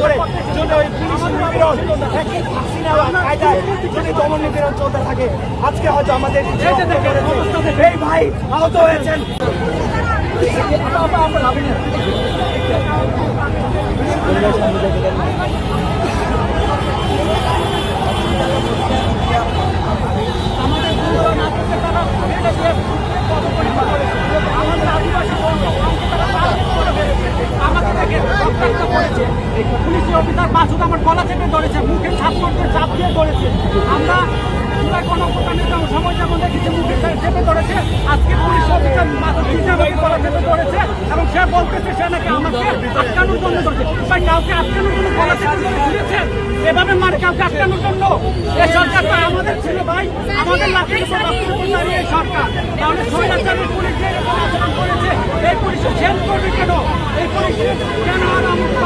করে যদি ওই পুলিশ নিপীড়ন কায়দায় যদি দমন নিপীড়ন চলতে থাকে, আজকে হয়তো আমাদের এই ভাই আহত হয়েছেন। পুলিশ অফিসার বাসুদ আমার গলা চেপে ধরেছে, মুখে ছাত্রদের চাপ দিয়ে ধরেছে। আমরা সময় যেমন দেখেছি মুখে চেপে ধরেছে, আজকে পুলিশ অফিসার গলা চেপে ধরেছে এবং সে বলতেছে সে নাকি আমাকে আটকানোর জন্য ধরেছে। ভাই, কাউকে আটকানোর জন্য গলা চেপে ধরে ঘুরেছে এভাবে মার, কাউকে আটকানোর জন্য? এই সরকারটা আমাদের ছিল ভাই, আমাদের লাঠি এই সরকার। তাহলে স্বৈরাচারী পুলিশ যে এরকম আচরণ করেছে, এই পুলিশ শেষ করবে কেন? এই পুলিশ কেন আর